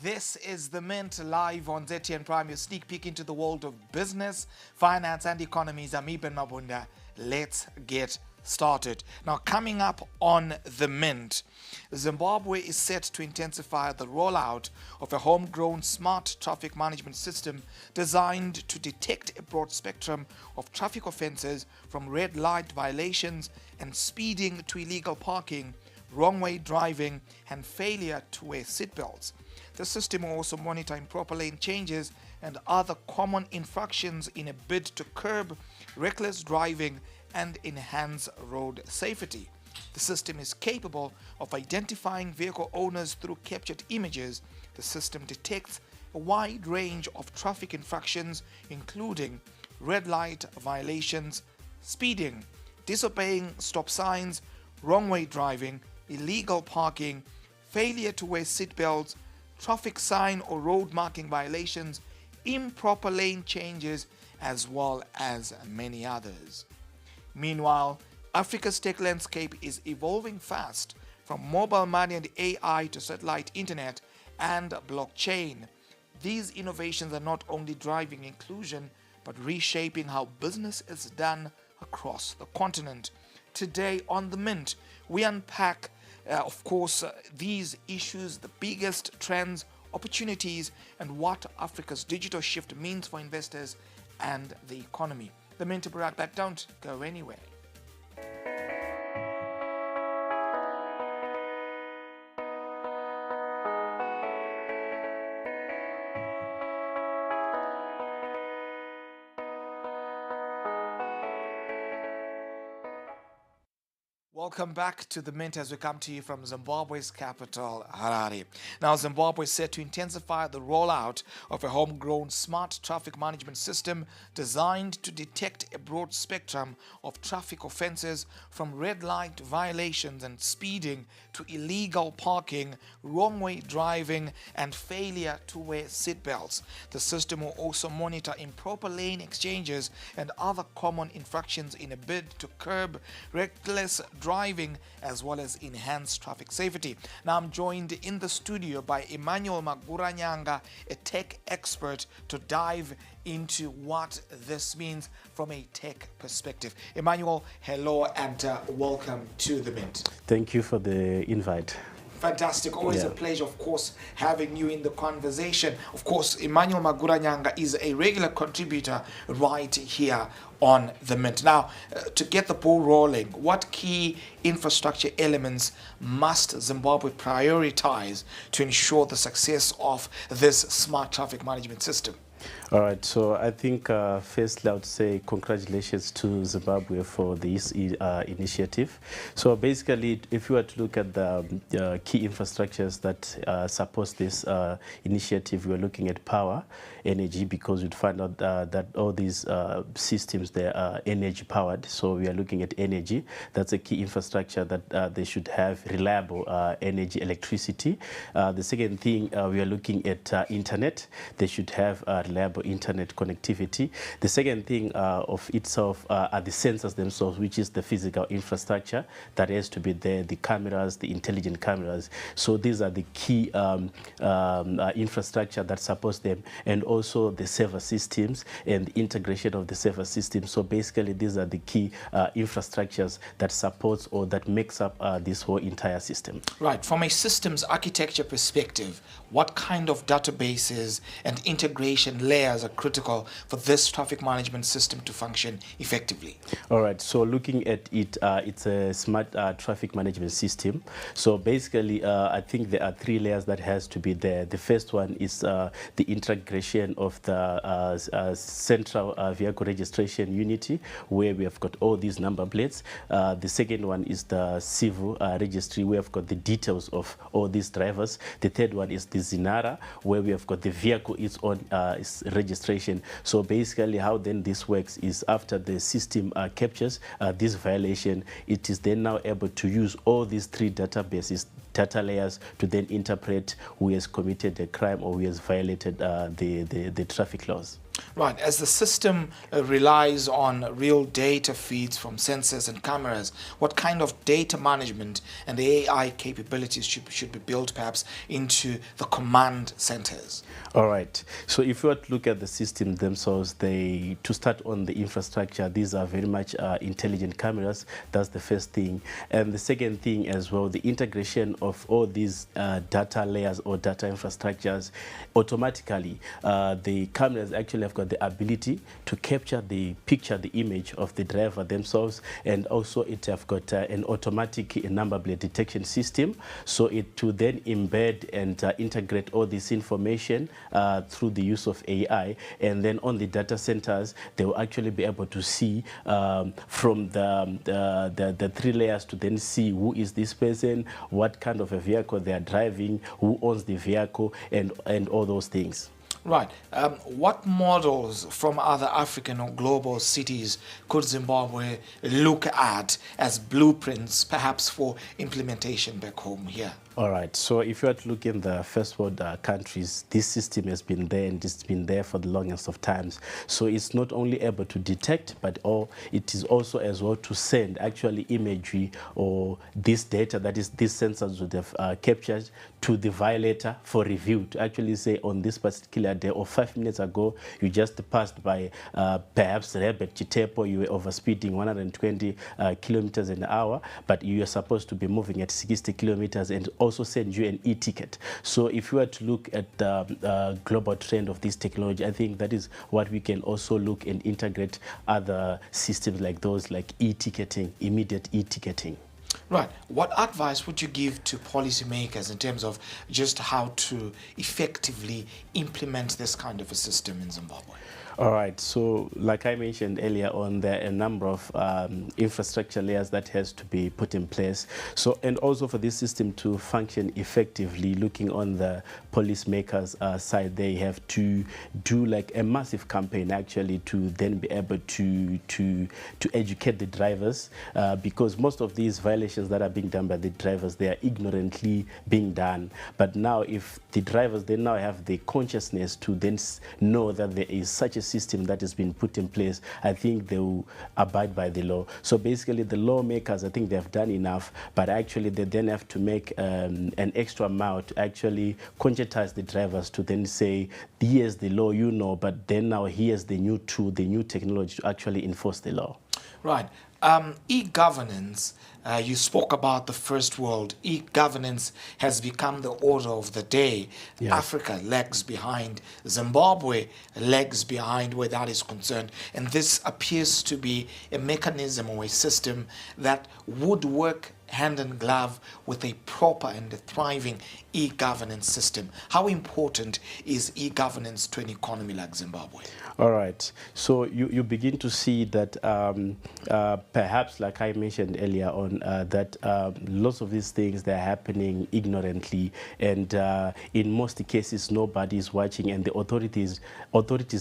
This is The Mint live on ZTN Prime, your sneak peek into the world of business, finance and economies. I'm Ibn Mabunda. Let's get started. Now, coming up on The Mint, Zimbabwe is set to intensify the rollout of a homegrown smart traffic management system designed to detect a broad spectrum of traffic offences from red light violations and speeding to illegal parking, wrong-way driving and failure to wear seatbelts. The system will also monitor improper lane changes and other common infractions in a bid to curb reckless driving and enhance road safety. The system is capable of identifying vehicle owners through captured images. The system detects a wide range of traffic infractions, including red light violations, speeding, disobeying stop signs, wrong-way driving, illegal parking, failure to wear seatbelts, traffic sign or road marking violations, improper lane changes, as well as many others. Meanwhile, Africa's tech landscape is evolving fast, from mobile money and AI to satellite internet and blockchain. These innovations are not only driving inclusion, but reshaping how business is done across the continent. Today on The Mint, we unpack these issues, the biggest trends, opportunities, and what Africa's digital shift means for investors and the economy. The Mint will be right back. Don't go anywhere. Welcome back to The Mint as we come to you from Zimbabwe's capital, Harare. Now, Zimbabwe is set to intensify the rollout of a homegrown smart traffic management system designed to detect a broad spectrum of traffic offences from red light violations and speeding to illegal parking, wrong-way driving and failure to wear seatbelts. The system will also monitor improper lane exchanges and other common infractions in a bid to curb reckless driving as well as enhance traffic safety. Now I'm joined in the studio by Emmanuel Maguranyanga, a tech expert, to dive into what this means from a tech perspective. Emmanuel, hello and welcome to The Mint. Thank you for the invite. Fantastic. Always a pleasure, of course, having you in the conversation. Of course, Emmanuel Maguranyanga is a regular contributor right here on The Mint. Now, to get the ball rolling, what key infrastructure elements must Zimbabwe prioritize to ensure the success of this smart traffic management system? All right, so I think firstly I would say congratulations to Zimbabwe for this initiative. So basically, if you were to look at the key infrastructures that support this initiative, we are looking at power, energy, because we'd find out that all these systems, they are energy powered. So we are looking at energy. That's a key infrastructure that they should have reliable energy, electricity. The second thing, we are looking at internet. They should have reliable internet connectivity. The second thing of itself are the sensors themselves, which is the physical infrastructure that has to be there, the cameras, the intelligent cameras. So these are the key infrastructure that supports them, and also the server systems and the integration of the server systems. So basically these are the key infrastructures that supports or that makes up this whole entire system. Right. From a systems architecture perspective, what kind of databases and integration layers are critical for this traffic management system to function effectively? All right, so looking at it, it's a smart traffic management system. So basically, I think there are three layers that has to be there. The first one is the integration of the central vehicle registration unity, where we have got all these number plates. The second one is the civil registry, where we've got the details of all these drivers. The third one is the Zinara, where we have got the vehicle its own registration. So basically how then this works is after the system captures this violation, it is then now able to use all these three databases, data layers, to then interpret who has committed a crime or who has violated the traffic laws. Right, as the system relies on real data feeds from sensors and cameras, what kind of data management and AI capabilities should be built perhaps into the command centers? All right. So if you were to look at the system themselves, to start on the infrastructure, these are very much intelligent cameras. That's the first thing. And the second thing as well, the integration of all these data layers or data infrastructures automatically. The cameras actually have got the ability to capture the picture, the image of the driver themselves, and also it have got an automatic number plate detection system, so it to then embed and integrate all this information through the use of AI, and then on the data centers they will actually be able to see from the three layers to then see who is this person, what kind of a vehicle they are driving, who owns the vehicle, and all those things. Right. What models from other African or global cities could Zimbabwe look at as blueprints, perhaps for implementation back home here? All right. So if you are to look in the first world countries, this system has been there and it's been there for the longest of times. So it's not only able to detect, but it is also as well to send actually imagery or this data that is these sensors would have captured to the violator for review, to actually say on this particular day or 5 minutes ago, you just passed by perhaps Rebet Chitepo, you were overspeeding 120 kilometers an hour, but you are supposed to be moving at 60 kilometers, and also send you an e-ticket. So if you were to look at the global trend of this technology, I think that is what we can also look and integrate other systems like those, like e-ticketing, immediate e-ticketing. Right. What advice would you give to policymakers in terms of just how to effectively implement this kind of a system in Zimbabwe? All right. So like I mentioned earlier on, there are a number of infrastructure layers that has to be put in place. So, and also for this system to function effectively, looking on the policymakers side, they have to do like a massive campaign actually to then be able to educate the drivers, because most of these violations that are being done by the drivers, they are ignorantly being done. But now if the drivers, they now have the consciousness to then know that there is such a system that has been put in place, I think they will abide by the law. So basically the lawmakers, I think they have done enough, but actually they then have to make an extra mile to actually conscientize the drivers to then say, here's the law, you know, but then now here's the new tool, the new technology to actually enforce the law. Right. E-governance, you spoke about the first world. E-governance has become the order of the day. Yeah. Africa lags behind. Zimbabwe lags behind where that is concerned. And this appears to be a mechanism or a system that would work hand in glove with a proper and a thriving e-governance system. How important is e-governance to an economy like Zimbabwe? All right. So you begin to see that perhaps, like I mentioned earlier on, that lots of these things, they're happening ignorantly, and in most cases nobody is watching, and the authorities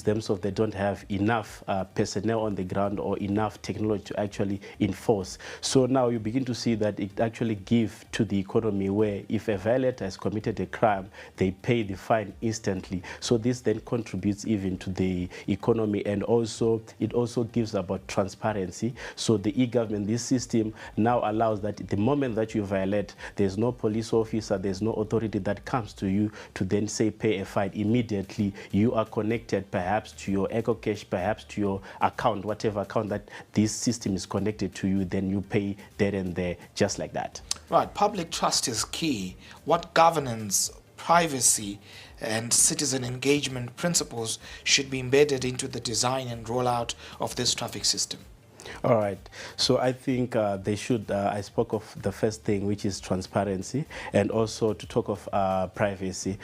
themselves, they don't have enough personnel on the ground or enough technology to actually enforce. So now you begin to see that it actually gives to the economy where if a violator has committed a crime, they pay the fine instantly. So this then contributes even to the economy, and also it also gives about transparency. So the e-government, this system now allows that the moment that you violate, there's no police officer, there's no authority that comes to you to then say pay a fine. Immediately you are connected perhaps to your EcoCash, perhaps to your account, whatever account that this system is connected to you, then you pay there and there, just like that. Right. Public trust is key. What governance, privacy, and citizen engagement principles should be embedded into the design and rollout of this traffic system? All right. So I think they should, I spoke of the first thing, which is transparency, and also to talk of privacy.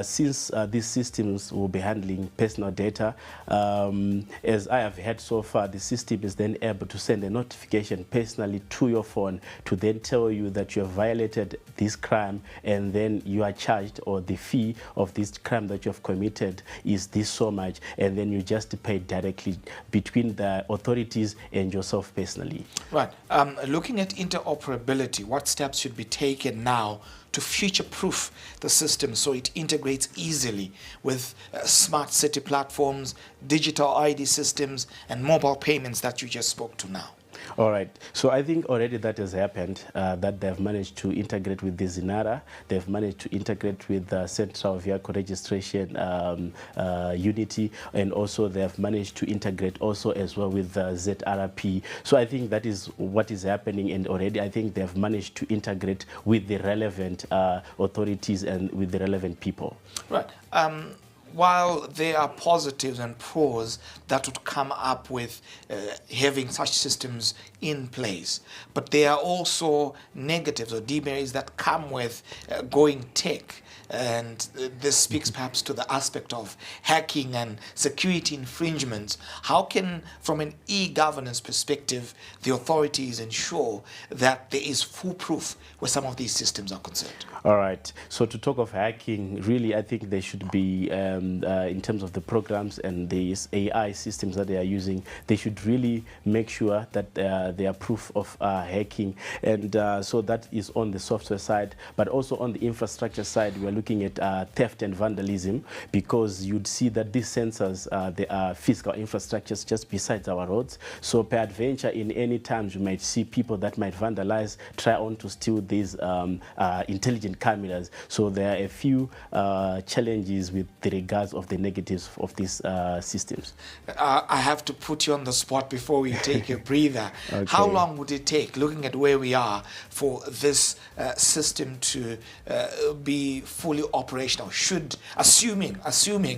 Since these systems will be handling personal data, as I have heard so far, the system is then able to send a notification personally to your phone to then tell you that you have violated this crime, and then you are charged, or the fee of this crime that you have committed is this so much, and then you just pay directly between the authorities and yourself personally. Right. Looking at interoperability, what steps should be taken now to future-proof the system so it integrates easily with smart city platforms, digital ID systems, and mobile payments that you just spoke to now? All right. So I think already that has happened, that they've managed to integrate with the Zinara. They've managed to integrate with the Central Vehicle Registration Unity, and also they've managed to integrate also as well with the ZRP. So I think that is what is happening, and already I think they've managed to integrate with the relevant authorities and with the relevant people. Right. While there are positives and pros that would come up with having such systems in place, but there are also negatives or demerits that come with going tech. And this speaks perhaps to the aspect of hacking and security infringements. How can, from an e-governance perspective, the authorities ensure that there is foolproof where some of these systems are concerned? All right. So to talk of hacking, really, I think they should be, in terms of the programs and these AI systems that they are using, they should really make sure that they are proof of hacking. And so that is on the software side, but also on the infrastructure side, we are looking at theft and vandalism, because you'd see that these sensors, they are physical infrastructures just besides our roads. So peradventure, in any times, you might see people that might vandalize, try on to steal these intelligent cameras. So there are a few challenges with the regards of the negatives of these systems. I have to put you on the spot before we take a breather. Okay. How long would it take, looking at where we are, for this system to be fully operational? Assuming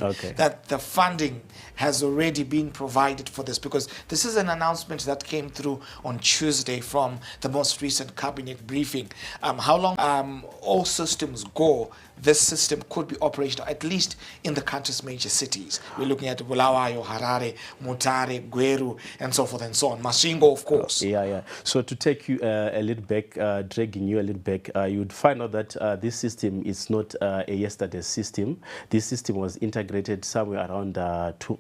Okay. that the funding has already been provided for this, because this is an announcement that came through on Tuesday from the most recent cabinet briefing. How long all systems go, this system could be operational, at least in the country's major cities? We're looking at Bulawayo, Harare, Mutare, Gweru, and so forth and so on. Masvingo, of course. Yeah. So to take you a little back, dragging you a little back, you would find out that this system is not a yesterday's system. This system was integrated somewhere around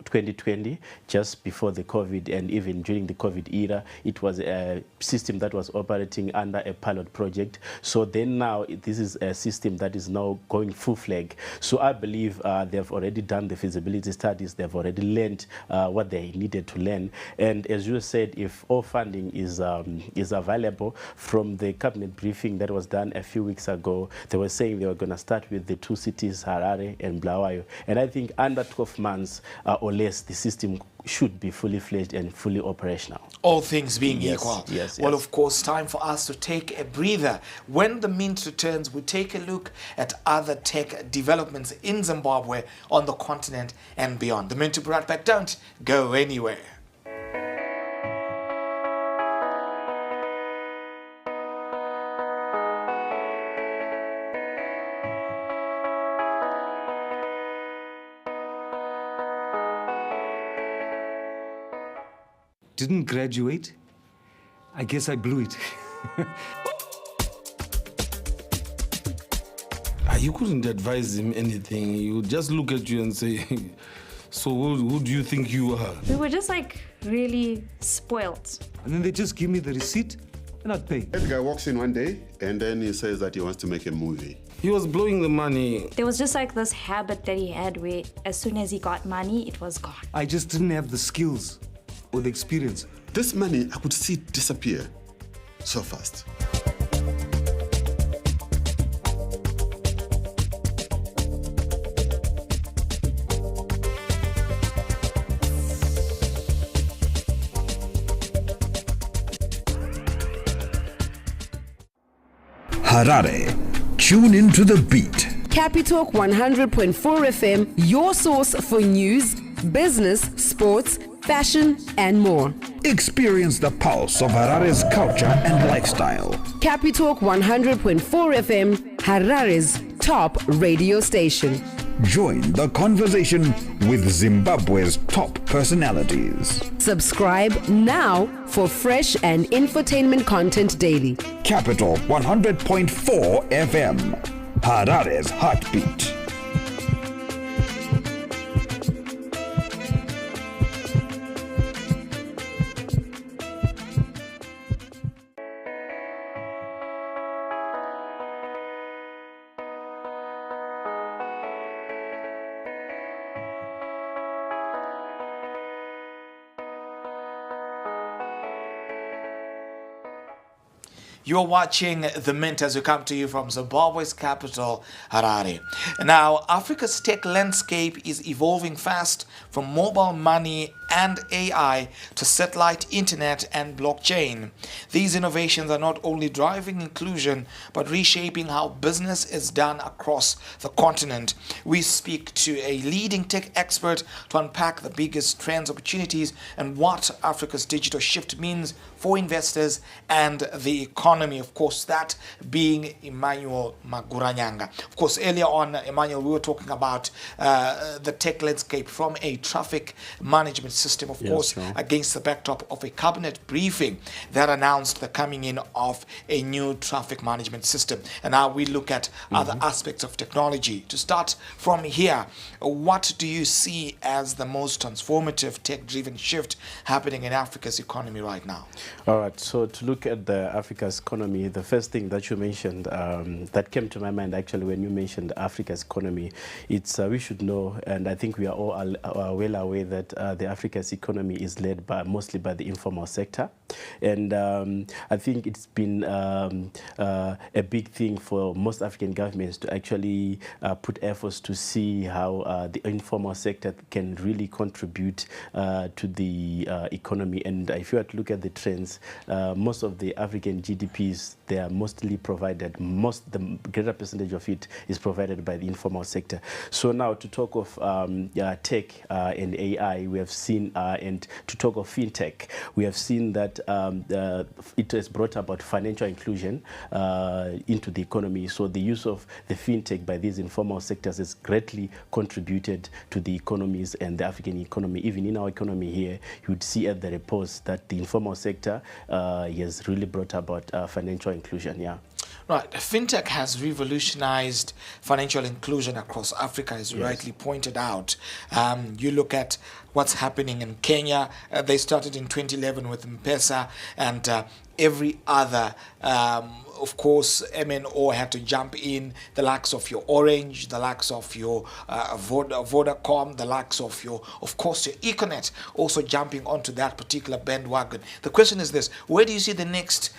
2020, just before the COVID, and even during the COVID era, it was a system that was operating under a pilot project. So then now, this is a system that is now going full flag. So I believe they've already done the feasibility studies. They've already learned what they needed to learn. And as you said, if all funding is available, from the cabinet briefing that was done a few weeks ago, they were saying they were going to start with the two cities, Harare and Bulawayo. And I think under 12 months or less, the system should be fully fledged and fully operational. All things being equal. Yes. Well, of course, time for us to take a breather. When the Mint returns, we take a look at other tech developments in Zimbabwe, on the continent and beyond. The Mint will be right back. Don't go anywhere. Didn't graduate. I guess I blew it. You couldn't advise him anything. He would just look at you and say, so who do you think you are? We were just like really spoiled. And then they just give me the receipt and I'd pay. That guy walks in one day and then he says that he wants to make a movie. He was blowing the money. There was just like this habit that he had where as soon as he got money, it was gone. I just didn't have the skills or the experience. This money, I could see it disappear so fast. Harare, tune into the beat. Capitalk 100.4 FM, your source for news, business, sports, fashion, and more. Experience the pulse of Harare's culture and lifestyle. Capitalk 100.4 FM, Harare's top radio station. Join the conversation with Zimbabwe's top personalities. Subscribe now for fresh and infotainment content daily. Capital 100.4 FM, Harare's heartbeat. You're watching The Mint as we come to you from Zimbabwe's capital, Harare. Now, Africa's tech landscape is evolving fast from mobile money and AI to satellite internet and blockchain. These innovations are not only driving inclusion but reshaping how business is done across the continent. We speak to a leading tech expert to unpack the biggest trends, opportunities, and what Africa's digital shift means for investors and the economy. Of course, that being Emmanuel Maguranyanga. Of course, earlier on, Emmanuel, we were talking about the tech landscape from a traffic management system, of course, sure. against the backdrop of a cabinet briefing that announced the coming in of a new traffic management system. And now we look at other aspects of technology. To start from here, what do you see as the most transformative tech-driven shift happening in Africa's economy right now? All right, so to look at the Africa's economy, the first thing that you mentioned that came to my mind actually when you mentioned Africa's economy, it's we should know, and I think we are all well aware that the Africa's economy is led mostly by the informal sector, and I think it's been a big thing for most African governments to actually put efforts to see how the informal sector can really contribute to the economy. And if you were to look at the trends, most of the African GDPs, they are mostly provided, the greater percentage of it is provided by the informal sector. So now to talk of tech and AI, we have seen, and to talk of fintech, we have seen that it has brought about financial inclusion into the economy. So the use of the fintech by these informal sectors has greatly contributed to the economies and the African economy. Even in our economy here, you would see at the reports that the informal sector has really brought about financial inclusion. Yeah. Right. FinTech has revolutionized financial inclusion across Africa, as you rightly pointed out. You look at what's happening in Kenya. They started in 2011 with M-Pesa, and every other, of course, MNO had to jump in, the likes of your Orange, the likes of your Vodacom, the likes of your, of course, your Econet, also jumping onto that particular bandwagon. The question is this: where do you see the next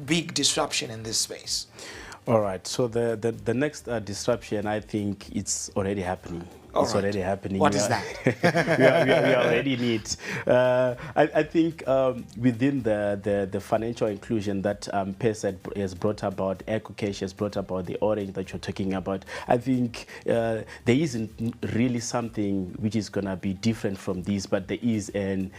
big disruption in this space? All right, so the next disruption, I think it's already happening. It's already happening. What is that? we are already in it. I think within the financial inclusion that PESA has brought about, EcoCash has brought about, the Orange that you're talking about, I think there isn't really something which is going to be different from this, but there is an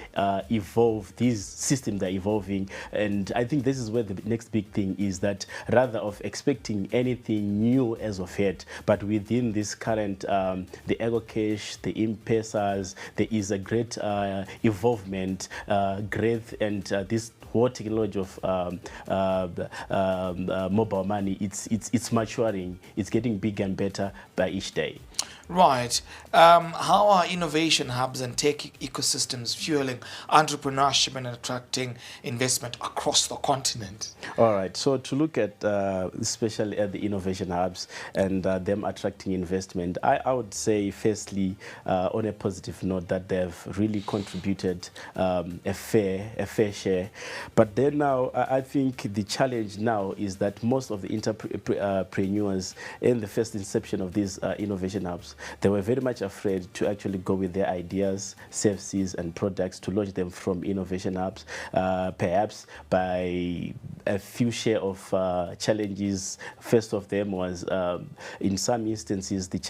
these systems are evolving. And I think this is where the next big thing is, that rather of expecting anything new as of yet, but within this current, the EcoCash, the M-Pesas, there is a great involvement, growth, and this whole technology of mobile money, it's maturing, it's getting bigger and better by each day. Right. How are innovation hubs and tech ecosystems fueling entrepreneurship and attracting investment across the continent? All right. So to look at, especially at the innovation hubs and them attracting investment, I would say, firstly, on a positive note, that they've really contributed a fair share. But then now, I think the challenge now is that most of the entrepreneurs in the first inception of these innovation hubs, they were very much afraid to actually go with their ideas, services, and products to launch them from innovation hubs, perhaps by a few share of challenges. First of them was, in some instances, the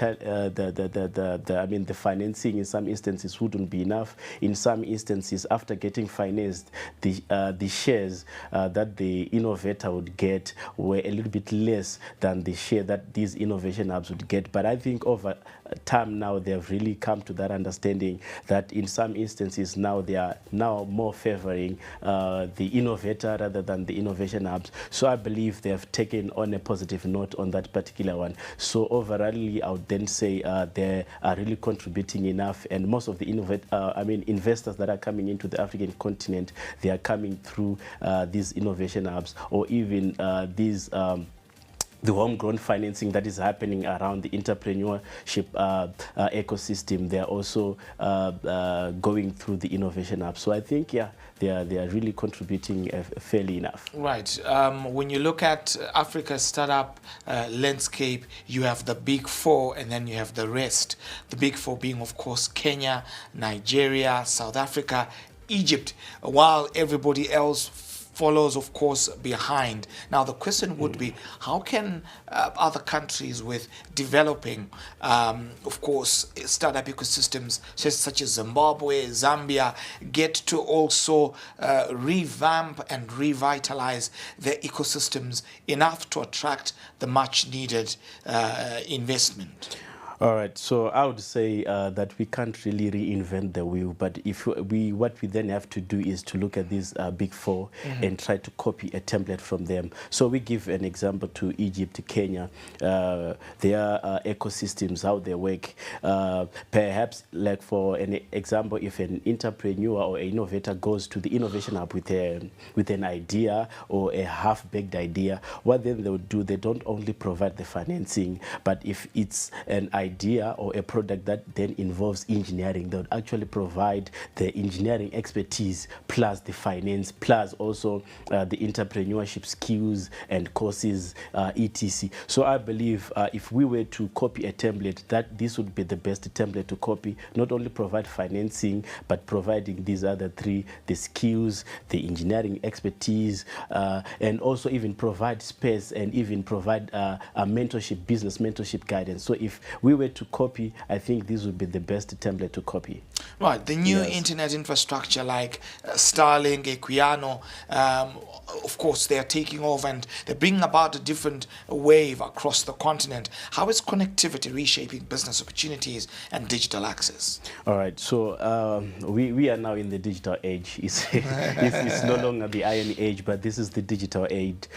financing in some instances wouldn't be enough. In some instances, after getting financed, the shares that the innovator would get were a little bit less than the share that these innovation hubs would get. But I think over time now, they have really come to that understanding that in some instances now they are now more favoring the innovator rather than the innovation hubs. So I believe they have taken on a positive note on that particular one. So overall, I would then say they are really contributing enough, and most of the investors that are coming into the African continent, they are coming through these innovation hubs, or even these the homegrown financing that is happening around the entrepreneurship ecosystem. They are also going through the innovation hub. So I think, yeah, they are really contributing fairly enough. Right. When you look at Africa's startup landscape, you have the big four and then you have the rest. The big four being, of course, Kenya, Nigeria, South Africa, Egypt, while everybody else follows, of course, behind. Now, the question would be, how can other countries with developing, of course, startup ecosystems such as Zimbabwe, Zambia, get to also revamp and revitalize their ecosystems enough to attract the much needed investment? All right, so I would say that we can't really reinvent the wheel, but what we then have to do is to look at these big four and try to copy a template from them. So we give an example to Egypt, Kenya, their ecosystems, how they work. Perhaps, like for an example, if an entrepreneur or an innovator goes to the innovation hub with an idea or a half-baked idea, what then they would do, they don't only provide the financing, but if it's an idea or a product that then involves engineering, they would actually provide the engineering expertise plus the finance plus also the entrepreneurship skills and courses, etc. So I believe if we were to copy a template, that this would be the best template to copy, not only provide financing, but providing these other three, the skills, the engineering expertise, and also even provide space and even provide a mentorship, business mentorship guidance. So if we were to copy, I think this would be the best template to copy. Right, the new internet infrastructure like Starlink, Equiano, of course, they are taking off and they're bringing about a different wave across the continent. How is connectivity reshaping business opportunities and digital access? All right, so we are now in the digital age. It's no longer the iron age, but this is the digital age,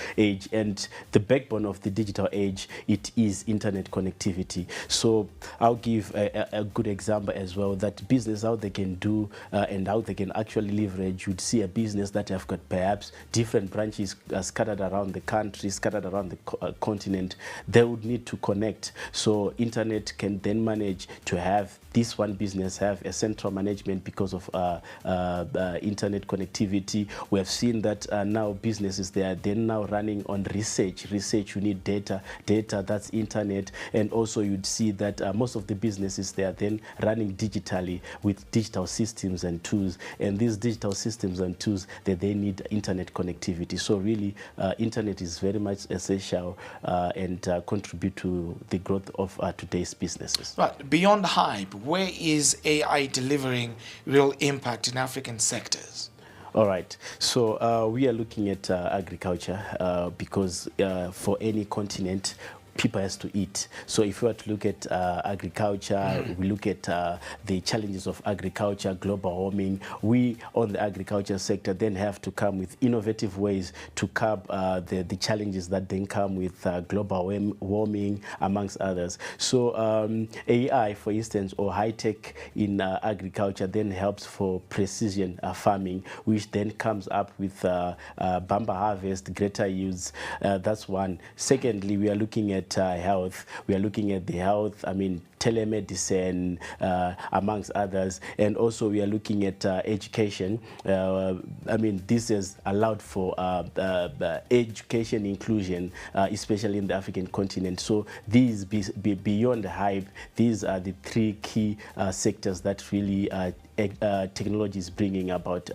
and the backbone of the digital age, it is internet connectivity. So I'll give a good example as well, that business, how they can do and how they can actually leverage. You'd see a business that have got perhaps different branches scattered around the country, scattered around the continent. They would need to connect. So internet can then manage to have this one business have a central management because of internet connectivity. We have seen that now businesses, they are then now running on research. Research, you need data, that's internet. And also you'd see that most of the businesses, they are then running digitally with digital systems and tools. And these digital systems and tools, they need internet connectivity. So really, internet is very much essential and contribute to the growth of today's businesses. Right, beyond hype, where is AI delivering real impact in African sectors? All right, so we are looking at agriculture because for any continent, people has to eat. So if we were to look at agriculture, we look at the challenges of agriculture, global warming, we on the agriculture sector then have to come with innovative ways to curb the challenges that then come with global warming, amongst others. So AI, for instance, or high-tech in agriculture then helps for precision farming, which then comes up with bumper harvest, greater yields. That's one. Secondly, we are looking at health. We are looking at the health, telemedicine, amongst others. And also we are looking at education. This has allowed for education inclusion, especially in the African continent. So these, beyond the hype, these are the three key sectors that really technology is bringing about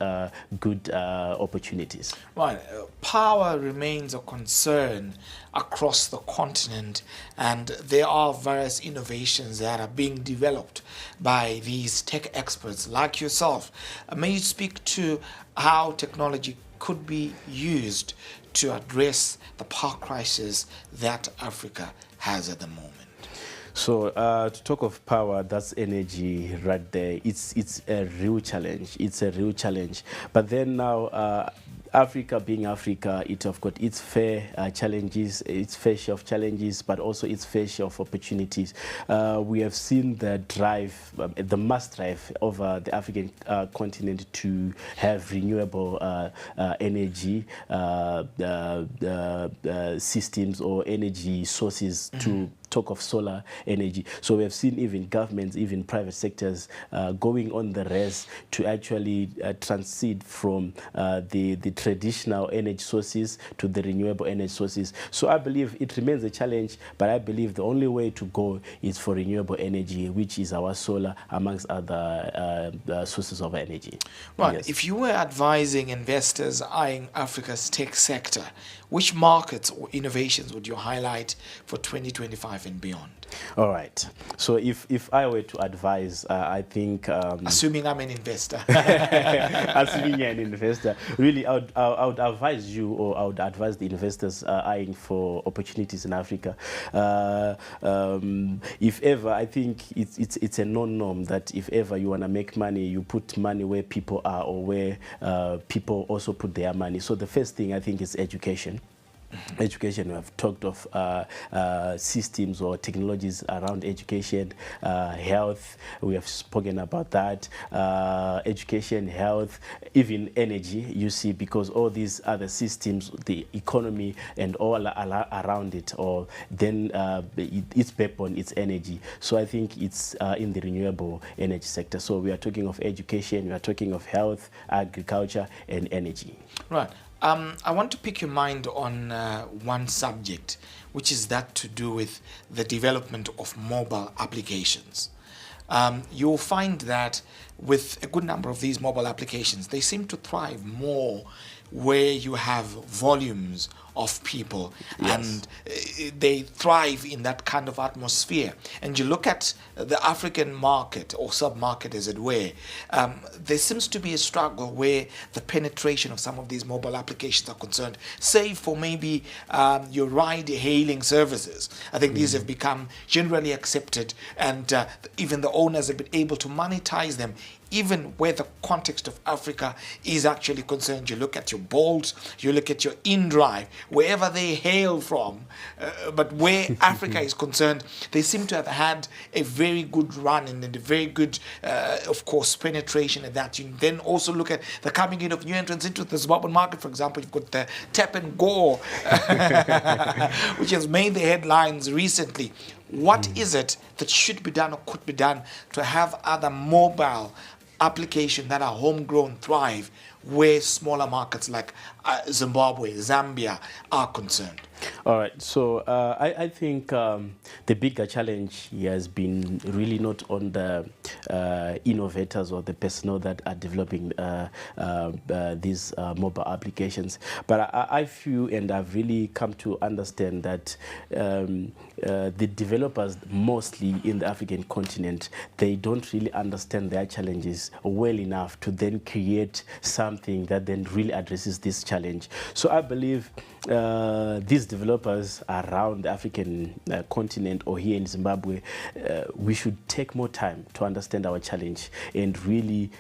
good opportunities. Right. Power remains a concern across the continent, and there are various innovations that are being developed by these tech experts like yourself. May you speak to how technology could be used to address the power crisis that Africa has at the moment? So to talk of power, that's energy right there. It's a real challenge. It's a real challenge. But then now, Africa being Africa, it have got its fair challenges, its fair share of challenges, but also its fair share of opportunities. We have seen the drive, the mass drive over the African continent to have renewable energy systems or energy sources to talk of solar energy. So we have seen even governments, even private sectors going on the race to actually transit from the traditional energy sources to the renewable energy sources. So I believe it remains a challenge, but I believe the only way to go is for renewable energy, which is our solar, amongst other sources of energy. Right. Yes. If you were advising investors eyeing Africa's tech sector, which markets or innovations would you highlight for 2025 and beyond? All right. So if I were to advise, I think... Assuming I'm an investor. assuming you're an investor, really, I would advise you, or I would advise the investors eyeing for opportunities in Africa. If ever, I think it's a non-norm that if ever you want to make money, you put money where people are, or where people also put their money. So the first thing I think is education. Education, we have talked of systems or technologies around education, health, we have spoken about that, education, health, even energy, you see, because all these other systems, the economy and all around it, or then it's backbone, it's energy. So I think it's in the renewable energy sector. So we are talking of education, we are talking of health, agriculture, and energy. Right. I want to pick your mind on one subject, which is that to do with the development of mobile applications. You'll find that with a good number of these mobile applications, they seem to thrive more where you have volumes of people, and they thrive in that kind of atmosphere. And you look at the African market, or sub-market as it were, there seems to be a struggle where the penetration of some of these mobile applications are concerned, save for maybe your ride-hailing services. I think these have become generally accepted, and even the owners have been able to monetize them, even where the context of Africa is actually concerned. You look at your Bolt, you look at your InDrive, wherever they hail from, but where Africa is concerned, they seem to have had a very good run and a very good, of course, penetration at that. You then also look at the coming in of new entrants into the Zimbabwean market. For example, you've got the Tap and Go, which has made the headlines recently. What is it that should be done or could be done to have other mobile applications that are homegrown thrive where smaller markets like Zimbabwe, Zambia are concerned? All right, so I think the bigger challenge has been really not on the innovators or the personnel that are developing these mobile applications, but I feel, and I've really come to understand that the developers mostly in the African continent, they don't really understand their challenges well enough to then create something that then really addresses this challenge. So I believe these developers around the African continent or here in Zimbabwe, we should take more time to understand our challenge and really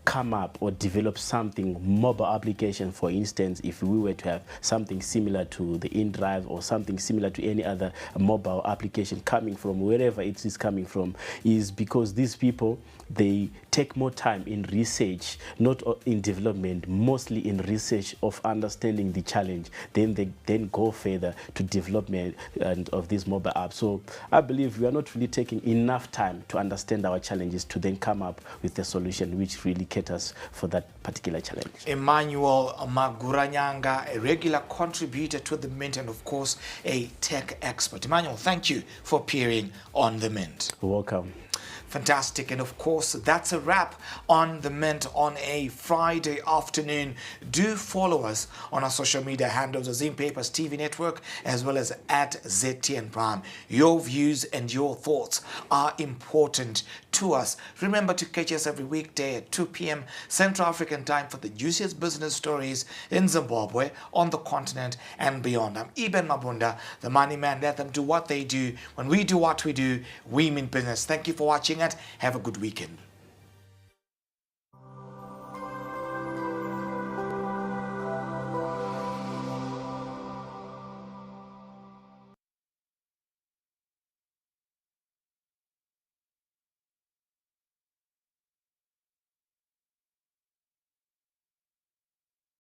come up or develop something, mobile application, for instance, if we were to have something similar to the InDrive or something similar to any other mobile application coming from wherever it is coming from, is because these people, they take more time in research, not in development, mostly in research of understanding the challenge. Then they then go further to development and of these mobile apps. So I believe we are not really taking enough time to understand our challenges to then come up with a solution which really caters for that particular challenge. Emmanuel Maguranyanga, a regular contributor to The Mint and of course a tech expert. Emmanuel, thank you for appearing on The Mint. You're welcome. Fantastic. And of course, that's a wrap on The Mint on a Friday afternoon. Do follow us on our social media handles, the Zim Papers TV network, as well as at ZTN Prime. Your views and your thoughts are important to us. Remember to catch us every weekday at 2 p.m. Central African time for the juiciest business stories in Zimbabwe, on the continent and beyond. I'm Eben Mabunda, the money man. Let them do what they do. When we do what we do, we mean business. Thank you for watching and have a good weekend.